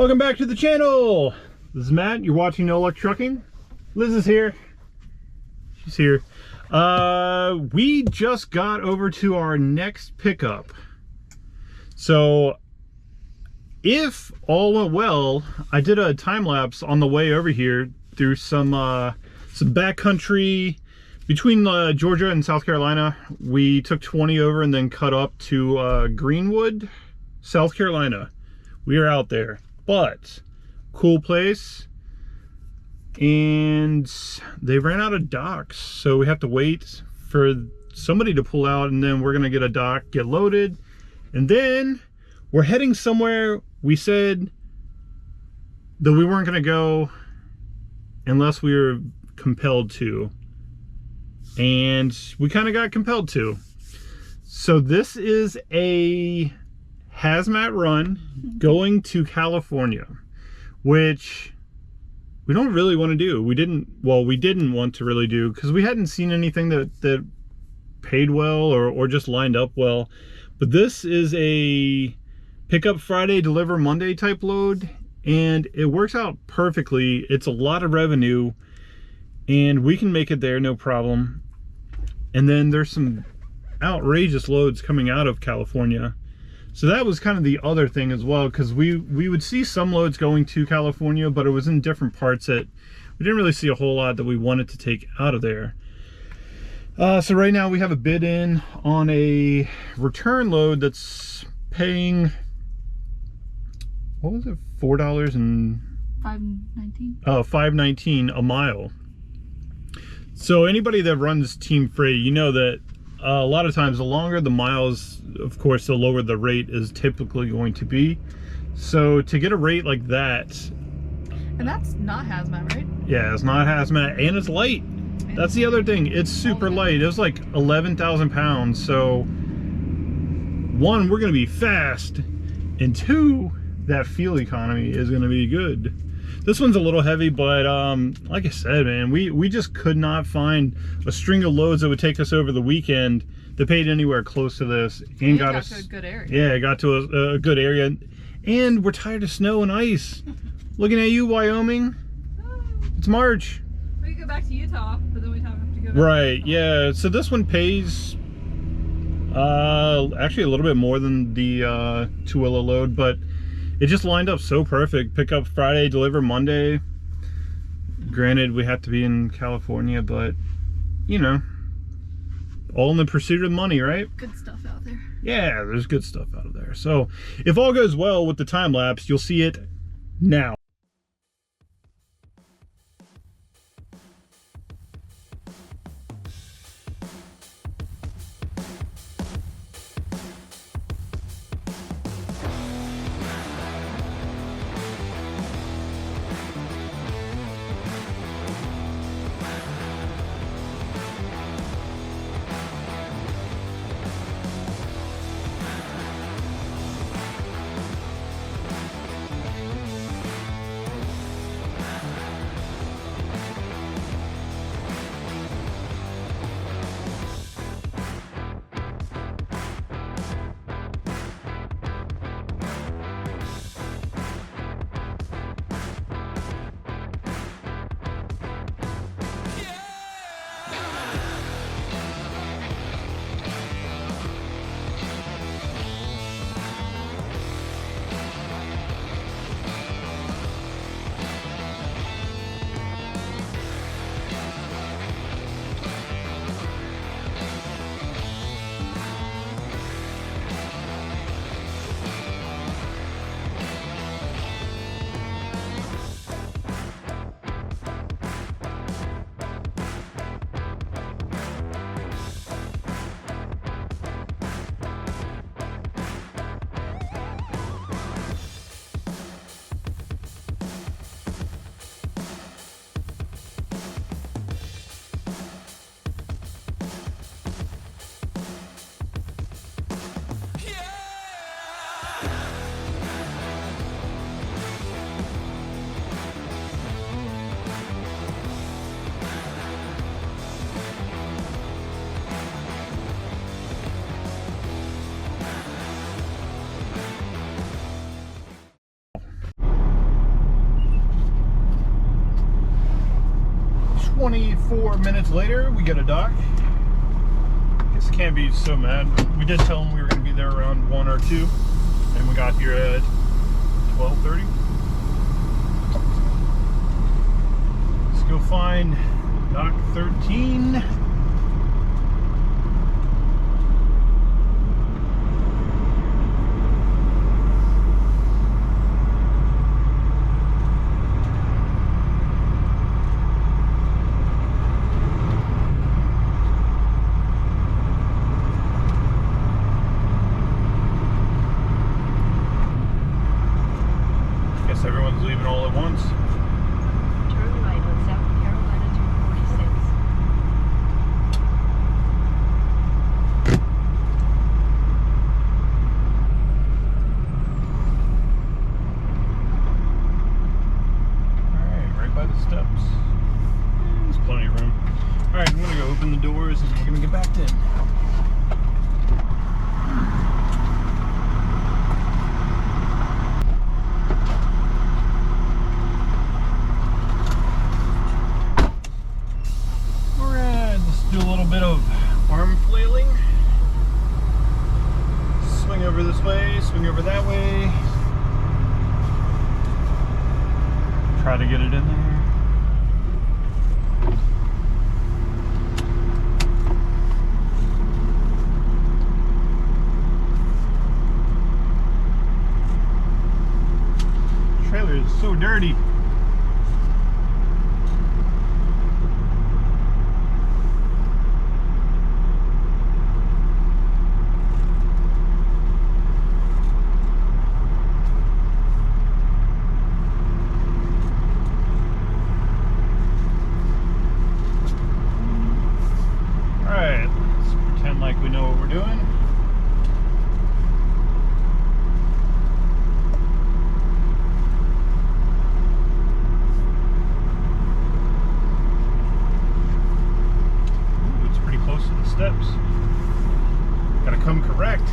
Welcome back to the channel. This is Matt. You're watching No Luck Trucking. Liz is here. She's here. We just got over to our next pickup. So if all went well, I did a time lapse on the way over here through some backcountry between Georgia and South Carolina. We took 20 over and then cut up to Greenwood, South Carolina. We are out there, but cool place. And they ran out of docks, so we have to wait for somebody to pull out, and then we're gonna get a dock, get loaded, and then we're heading somewhere. We said that we weren't gonna go unless we were compelled to, and we kind of got compelled to. So this is a hazmat run going to California, which we don't really want to do. We didn't want to really do because we hadn't seen anything that paid well or just lined up well. But this is a pick up Friday, deliver Monday type load, and it works out perfectly. It's a lot of revenue and we can make it there, no problem. And then there's some outrageous loads coming out of California. So that was kind of the other thing as well, because we would see some loads going to California, but it was in different parts that we didn't really see a whole lot that we wanted to take out of there. So right now we have a bid in on a return load that's paying, what was it, $4 and $5.19. Oh, $5.19 a mile. So anybody that runs Team Freight, you know that a lot of times the longer the miles, of course, the lower the rate is typically going to be. So to get a rate like that, and that's not hazmat, right? Yeah, it's not hazmat, and it's light. That's the other thing. It's super light. It was like 11,000 pounds. So one, we're going to be fast, and two, that fuel economy is going to be good. This one's a little heavy, but like I said, man, we just could not find a string of loads that would take us over the weekend that paid anywhere close to this, and got us to a good area. Yeah, it got to a good area, and we're tired of snow and ice. Looking at you, Wyoming. It's March. We could go back to Utah, but then we'd have to go back. Right, yeah. So this one pays actually a little bit more than the two-wheeler load, but it just lined up so perfect. Pick up Friday, deliver Monday. Granted, we have to be in California, but you know, all in the pursuit of money, right? Good stuff out there. Yeah, there's good stuff out of there. So if all goes well with the time lapse, you'll see it now. 24 minutes later, we get a dock. Guess I can't be so mad. We did tell them we were going to be there around 1 or 2, and we got here at 12:30. Let's go find dock 13. Everyone's leaving all at once. Turn right on South Carolina 246. Alright, right by the steps. There's plenty of room. Alright, I'm gonna go open the doors and we're gonna get back in. Do a little bit of arm flailing. Swing over this way, swing over that way. Try to get it in there. Trailer is so dirty. Like we know what we're doing. Ooh, it's pretty close to the steps. Gotta come correct.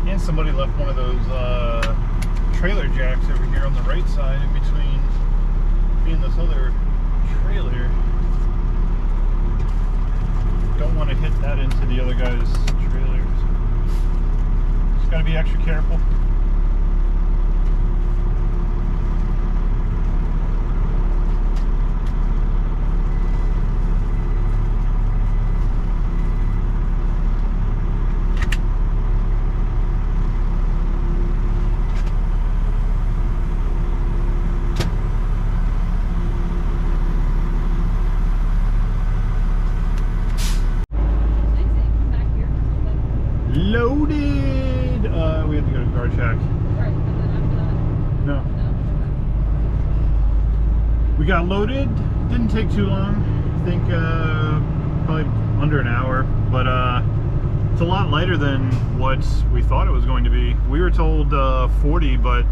And somebody left one of those trailer jacks over here on the right side in between me and this other trailer. Don't want to hit that into the other guy's trailers. Just gotta be extra careful. Loaded! We have to go to guard shack. Right, and then after that, No. no. We got loaded. Didn't take too long. I think probably under an hour. But it's a lot lighter than what we thought it was going to be. We were told 40, but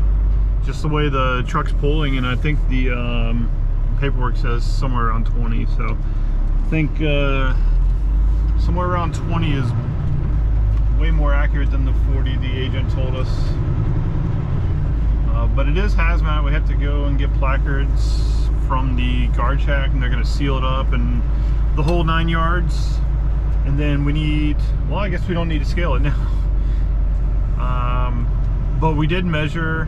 just the way the truck's pulling, and I think the paperwork says somewhere around 20. So I think somewhere around 20 is way more accurate than the 40 the agent told us. But it is hazmat. We have to go and get placards from the guard shack, and they're going to seal it up and the whole 9 yards. And then we need, well, I guess we don't need to scale it now. But we did measure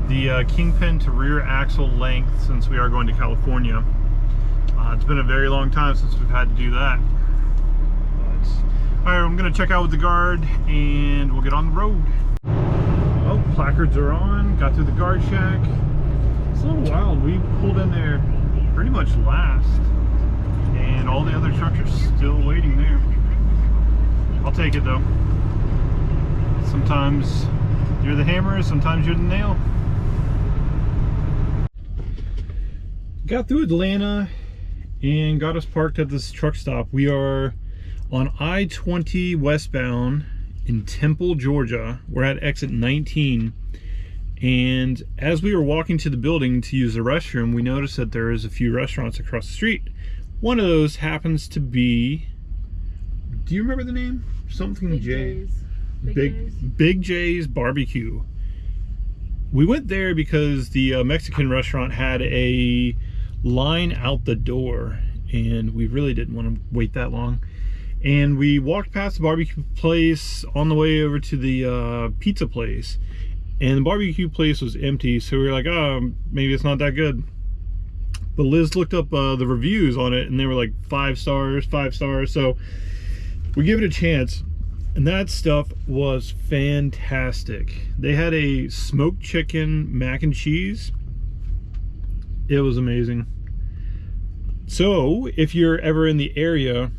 the kingpin to rear axle length since we are going to California. It's been a very long time since we've had to do that. Alright, I'm going to check out with the guard and we'll get on the road. Oh, placards are on. Got through the guard shack. It's a little wild. We pulled in there pretty much last, and all the other trucks are still waiting there. I'll take it though. Sometimes you're the hammer, sometimes you're the nail. Got through Atlanta and got us parked at this truck stop. We are on I-20 westbound in Temple, Georgia. We're at exit 19, and as we were walking to the building to use the restroom, we noticed that there is a few restaurants across the street. One of those happens to be, do you remember the name? Something Big J. J's. Big J's Barbecue. we went there because the Mexican restaurant had a line out the door, and we really didn't want to wait that long. And we walked past the barbecue place on the way over to the pizza place, and the barbecue place was empty, so we were like, oh, maybe it's not that good. But Liz looked up the reviews on it, and they were like 5 stars, 5 stars, so we gave it a chance, and that stuff was fantastic. They had a smoked chicken mac and cheese. It was amazing. So if you're ever in the area,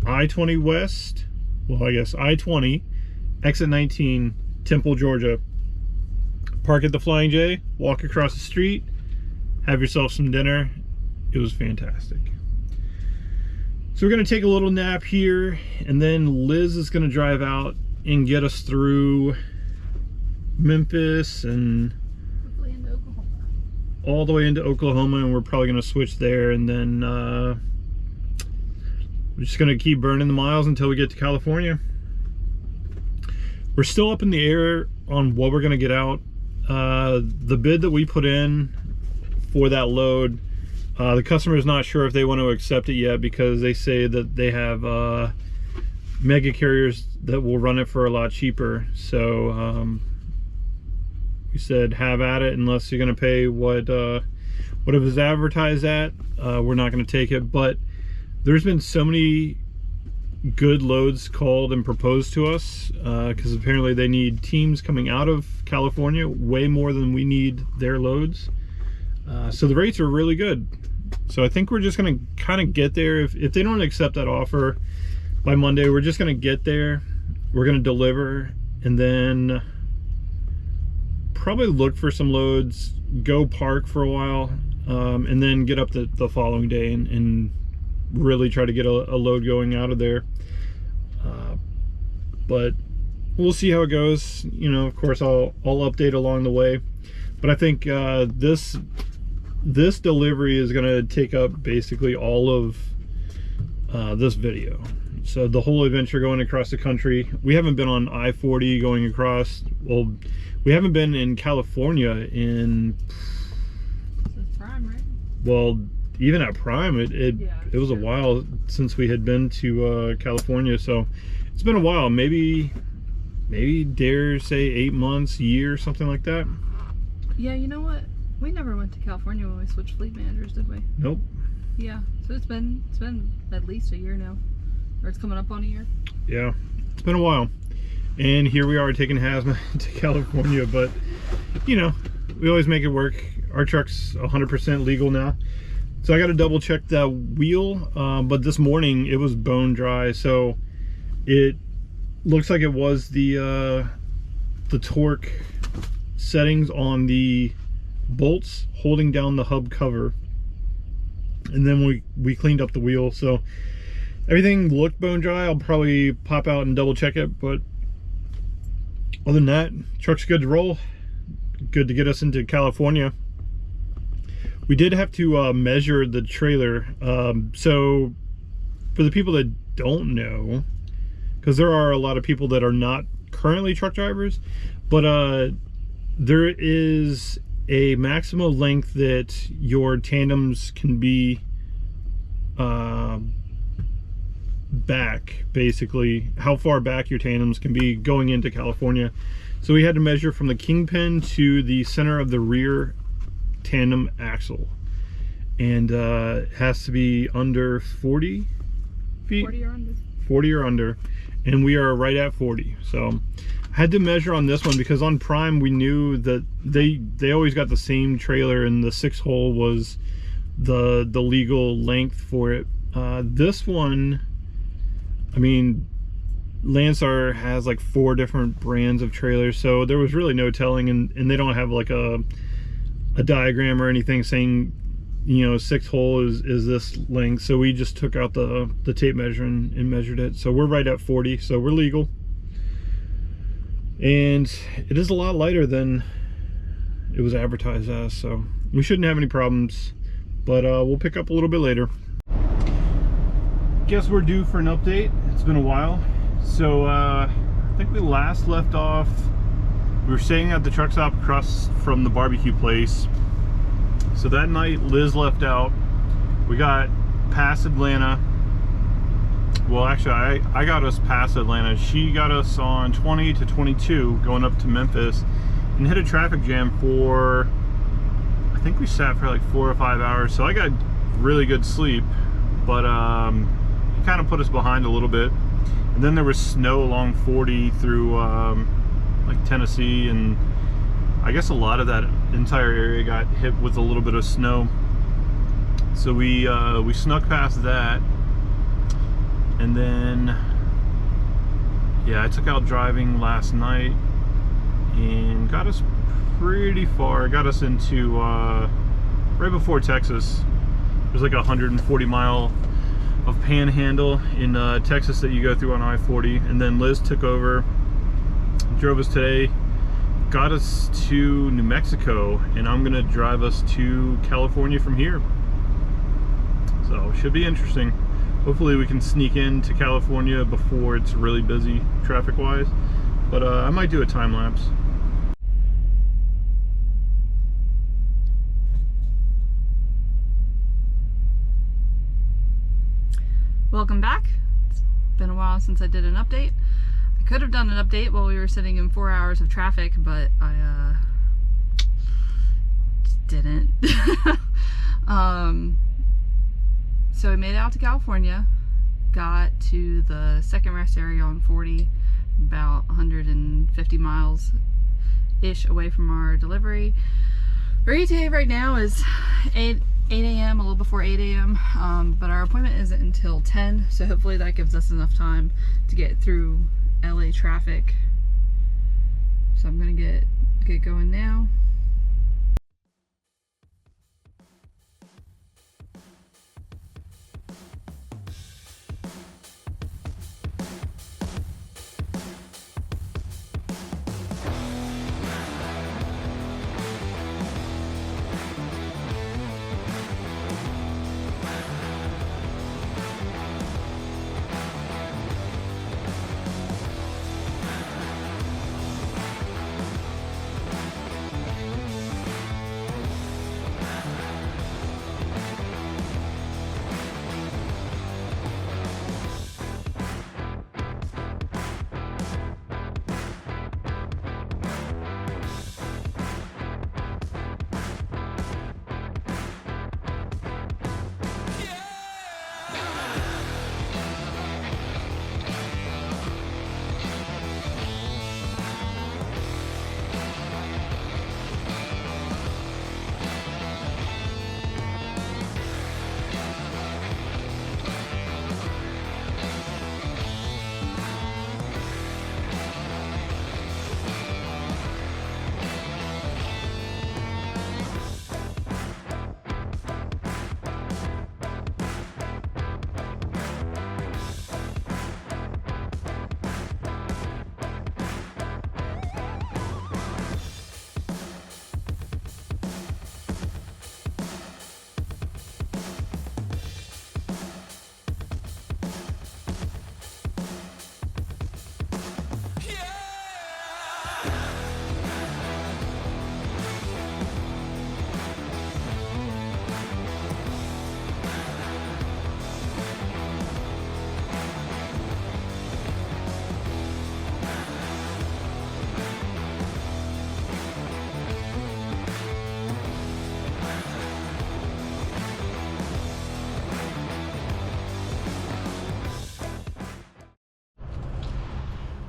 I-20 West, well, I guess I-20, exit 19, Temple, Georgia. Park at the Flying J, walk across the street, have yourself some dinner. It was fantastic. So we're gonna take a little nap here, and then Liz is gonna drive out and get us through Memphis and Hopefully into Oklahoma. all the way into Oklahoma, and we're probably gonna switch there, and then we're just gonna keep burning the miles until we get to California. We're still up in the air on what we're gonna get out. The bid that we put in for that load, the customer is not sure if they want to accept it yet, because they say that they have mega carriers that will run it for a lot cheaper. So we said, have at it, unless you're gonna pay what it was advertised at. We're not gonna take it. But there's been so many good loads called and proposed to us, because apparently they need teams coming out of California way more than we need their loads. So the rates are really good. So I think we're just gonna kind of get there. If they don't accept that offer by Monday, we're just gonna get there, we're gonna deliver, and then probably look for some loads, go park for a while, and then get up the following day and really try to get a load going out of there. But we'll see how it goes. You know, of course I'll update along the way, but I think this delivery is going to take up basically all of this video. So the whole adventure going across the country. We haven't been on I-40 going across, well, we haven't been in California in, This is Prime, right? well, even at Prime, it was a while since we had been to California. So it's been a while, maybe dare say 8 months, year, something like that. Yeah, you know what? We never went to California when we switched fleet managers, did we? Nope. Yeah, so it's been at least a year now, or it's coming up on a year. Yeah, it's been a while, and here we are taking Hazmat to California. But you know, we always make it work. Our truck's 100% legal now, so I got to double check that wheel. But this morning it was bone dry, so it looks like it was the torque settings on the bolts holding down the hub cover, and then we cleaned up the wheel, so everything looked bone dry. I'll probably pop out and double check it, but other than that, truck's good to roll, good to get us into California. We did have to measure the trailer, so for the people that don't know, because there are a lot of people that are not currently truck drivers, but there is a maximum length that your tandems can be back, basically how far back your tandems can be going into California. So we had to measure from the kingpin to the center of the rear tandem axle, and it has to be under 40 feet, 40 or under. 40 or under, and we are right at 40. So I had to measure on this one because on Prime we knew that they always got the same trailer, and the 6-hole was the legal length for it. This one, I mean, Landstar has like 4 different brands of trailers, so there was really no telling, and they don't have like a diagram or anything saying, you know, 6-hole is this length. So we just took out the tape measure and measured it. So we're right at 40, so we're legal. And it is a lot lighter than it was advertised as, so we shouldn't have any problems, but we'll pick up a little bit later. Guess we're due for an update. It's been a while. So I think we last left off We were staying at the truck stop across from the barbecue place. So that night Liz left out. We got past Atlanta. Well, actually I got us past Atlanta. She got us on 20 to 22 going up to Memphis and hit a traffic jam for, I think we sat for like 4 or 5 hours. So I got really good sleep, but it kind of put us behind a little bit. And then there was snow along 40 through like Tennessee, and I guess a lot of that entire area got hit with a little bit of snow. So we snuck past that, and then yeah, I took out driving last night and got us pretty far. Got us into right before Texas. There's like a 140 mile of panhandle in Texas that you go through on I-40, and then Liz took over, drove us today, got us to New Mexico, and I'm gonna drive us to California from here. So should be interesting. Hopefully we can sneak into California before it's really busy traffic wise, but I might do a time lapse. Welcome back. It's been a while since I did an update. I could have done an update while we were sitting in 4 hours of traffic, but I just didn't. So I made it out to California, got to the second rest area on 40, about 150 miles ish away from our delivery. Our ETA right now is 8 a.m., a little before 8 a.m., but our appointment isn't until 10, so hopefully that gives us enough time to get through LA traffic. So I'm gonna get going now.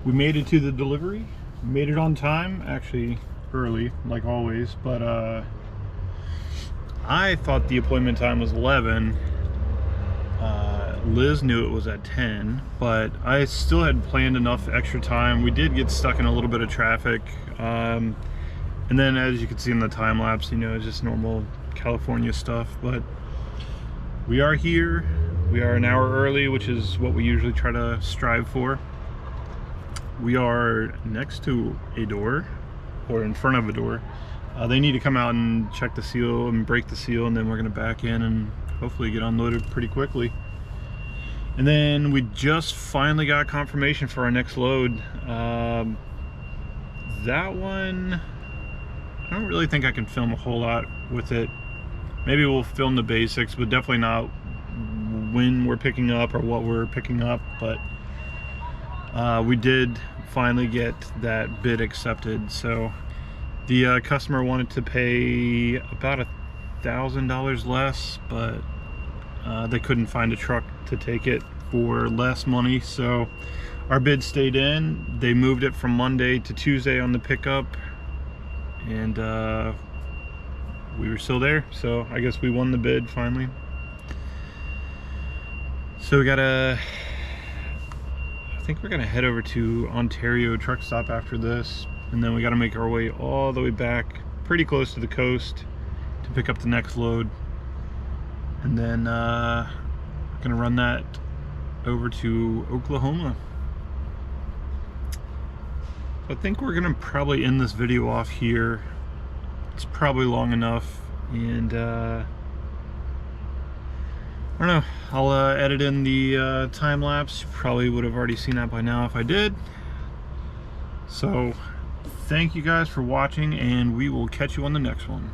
We made it to the delivery, made it on time, actually early like always, but I thought the appointment time was 11. Liz knew it was at 10, but I still had planned enough extra time. We did get stuck in a little bit of traffic, and then as you can see in the time lapse, you know, it's just normal California stuff. But we are here. We are an hour early, which is what we usually try to strive for. We are next to a door, or in front of a door. They need to come out and check the seal and break the seal, and then we're gonna back in and hopefully get unloaded pretty quickly. And then we just finally got confirmation for our next load. that one, I don't really think I can film a whole lot with it. Maybe we'll film the basics, but definitely not when we're picking up or what we're picking up. But we did finally get that bid accepted. So the customer wanted to pay about $1,000 less, but they couldn't find a truck to take it for less money, so our bid stayed in. They moved it from Monday to Tuesday on the pickup, and we were still there, so I guess we won the bid finally. So we gotta, I think we're gonna head over to Ontario truck stop after this, and then we gotta make our way all the way back pretty close to the coast to pick up the next load, and then gonna run that over to Oklahoma. I think we're gonna probably end this video off here. It's probably long enough, and I don't know, I'll edit in the time lapse. You probably would have already seen that by now if I did. So thank you guys for watching, and we will catch you on the next one.